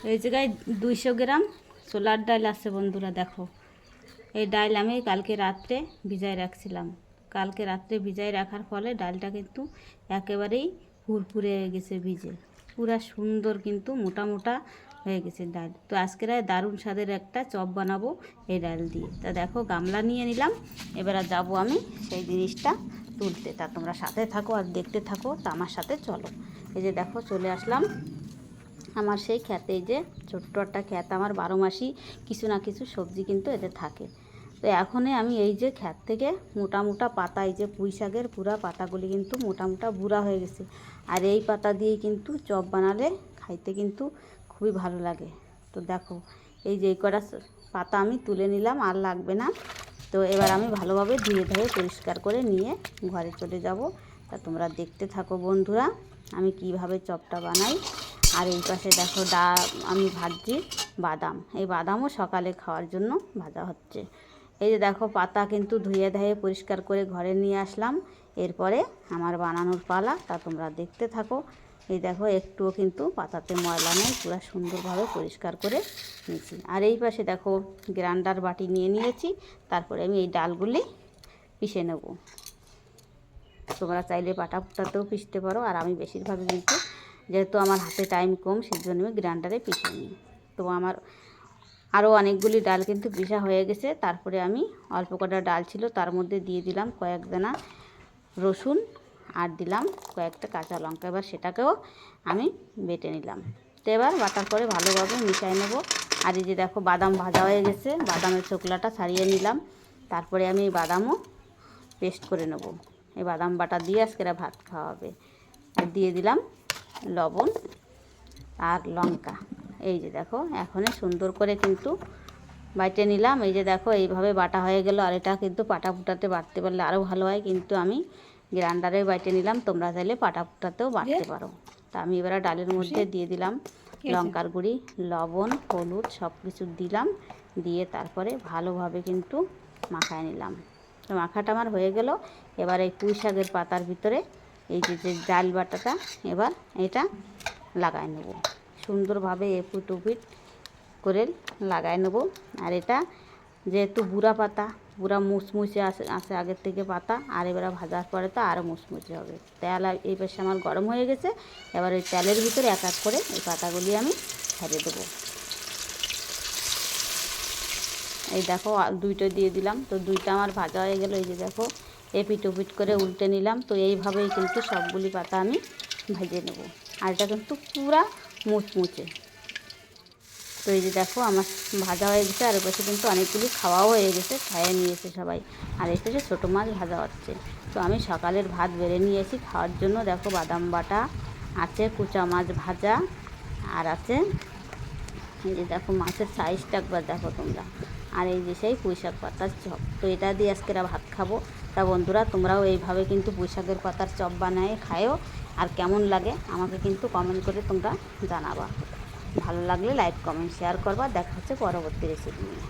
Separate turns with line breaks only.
এই জায়গায় 200 গ্রাম ছোলার ডাল আছে বন্ধুরা। দেখো, এই ডাল আমি কালকে রাত্রে ভিজায় রাখছিলাম। কালকে রাত্রে ভিজায় রাখার ফলে ডালটা কিন্তু একেবারেই ফুরফুরে হয়ে গেছে ভিজে, পুরা সুন্দর কিন্তু মোটা মোটা হয়ে গেছে ডাল। তো আজকের দারুণ স্বাদের একটা চপ বানাবো এই ডাল দিয়ে। তা দেখো, গামলা নিয়ে নিলাম। এবার যাবো আমি সেই জিনিসটা তুলতে। তা তোমরা সাথে থাকো আর দেখতে থাকো। তা আমার সাথে চলো। এই যে দেখো, চলে আসলাম আমার সেই ক্ষেতে। এই যে ছোট্ট একটা ক্ষেত আমার, 12 মাসই কিছু না কিছু সবজি কিন্তু এতে থাকে। তো এখনই আমি এই যে ক্ষেত থেকে মোটা মোটা পাতা, এই যে পুঁই শাকের পুরা পাতাগুলি কিন্তু মোটা মোটা বুড়া হয়ে গেছে। আর এই পাতা দিয়েই কিন্তু চপ বানালে খাইতে কিন্তু খুবই ভালো লাগে। তো দেখো, এই যে কটা পাতা আমি তুলে নিলাম, আর লাগবে না। তো এবার আমি ভালোভাবে ধুয়ে ধুয়ে পরিষ্কার করে নিয়ে ঘরে চলে যাব। তা তোমরা দেখতে থাকো বন্ধুরা, আমি কিভাবে চপটা বানাই। আর এই পাশে দেখো আমি ভাজছি বাদাম। এই বাদামও সকালে খাওয়ার জন্য ভাজা হচ্ছে। এই যে দেখো, পাতা কিন্তু ধুয়ে ধুয়ে পরিষ্কার করে ঘরে নিয়ে আসলাম। এরপরে আমার বানানোর পালা। তা তোমরা দেখতে থাকো। এই দেখো, একটুও কিন্তু পাতাতে ময়লা নেই, পুরো সুন্দরভাবে পরিষ্কার করে নিয়েছি। আর এই পাশে দেখো, গ্রাইন্ডার বাটি নিয়ে নিয়েছি। তারপরে আমি এই ডালগুলি পিষে নেব। তোমরা চাইলে পাটা পুটাতেও পিষতে পারো, আর আমি বেশিরভাগ কিন্তু, যেহেতু আমার হাতে টাইম কম, সেই জন্য আমি গ্রাইন্ডারে পিষে নিই। তো আমার আরও অনেকগুলি ডাল কিন্তু পিষা হয়ে গেছে। তারপরে আমি অল্প কটা ডাল ছিল, তার মধ্যে দিয়ে দিলাম কয়েক দানা রসুন, আর দিলাম কয়েকটা কাঁচা লঙ্কা। এবার সেটাকেও আমি বেটে নিলাম। তো এবার বাটার পরে ভালোভাবে মিশিয়ে নেব। আর এই যে দেখো, বাদাম ভাজা হয়ে গেছে, বাদামের চোকলাটা ছাড়িয়ে নিলাম। তারপরে আমি এই বাদামও পেস্ট করে নেব। এই বাদাম বাটা দিয়ে আজকে ভাত খাওয়া হবে। আর দিয়ে দিলাম লবণ আর লঙ্কা। এই যে দেখো, এখনই সুন্দর করে কিন্তু বাইটে নিলাম। এই যে দেখো, এইভাবে বাটা হয়ে গেল। আর এটা কিন্তু পাটা ফুটাতে বাটতে পারলে আরও ভালো হয়, কিন্তু আমি গ্রাইন্ডারে বাইটে নিলাম। তোমরা চাইলে পাটা ফুটাতেও বাটতে পারো। তা আমি এবার ডালের মধ্যে দিয়ে দিলাম লঙ্কার গুঁড়ি, লবণ, হলুদ সব কিছু দিলাম। দিয়ে তারপরে ভালোভাবে কিন্তু মাখায় নিলাম। তো মাখাটা আমার হয়ে গেল। এবার এই পুঁই শাকের পাতার ভিতরে এই যে ডাল বাটাটা এবার এটা লাগায় নেব। সুন্দরভাবে এপিট ওপিট করে লাগায় নেব। আর এটা যেহেতু বুড়া পাতা, পুরা মুচমুচে আছে আগের থেকে পাতা, আর এবার ভাজার পরে তো আরও মুচমুচে হবে। তেল এই পাশে আমার গরম হয়ে গেছে। এবার ওই তেলের ভিতরে এক এক করে এই পাতাগুলি আমি ছেড়ে দেবো। এই দেখো, দুইটা দিয়ে দিলাম। তো দুইটা আমার ভাজা হয়ে গেল। এই যে দেখো, এপিট ওপিট করে উল্টে নিলাম। তো এইভাবেই কিন্তু সবগুলি পাতা আমি ভেজে নেব। আর এটা কিন্তু পুরা মুচমুচে। তো এই যে দেখো, আমার ভাজা হয়ে গেছে। আর এপাশে কিন্তু অনেকগুলি খাওয়াও হয়ে গেছে, খাইয়ে নিয়েছে সবাই। আর এই পাশে ছোটো মাছ ভাজা হচ্ছে। তো আমি সকালের ভাত বেড়ে নিয়েছি খাওয়ার জন্য। দেখো, বাদাম বাটা আছে, কুচা মাছ ভাজা, আর আছে এই যে দেখো মাছের সাইজটা একবার দেখো তোমরা। আর এই যে সেই পুঁই শাক পাতার চপ। তো এটা দিয়ে আজকে ভাত খাবো। তা বন্ধুরা, তোমরাও এইভাবে কিন্তু পুঁই শাকের পাতার চপ বানায় খায়ও। আর কেমন লাগে আমাকে কিন্তু কমেন্ট করে তোমরা জানাবা। ভালো লাগলে লাইক কমেন্ট শেয়ার করবা। দেখা হচ্ছে পরবর্তী রেসিপি নিয়ে।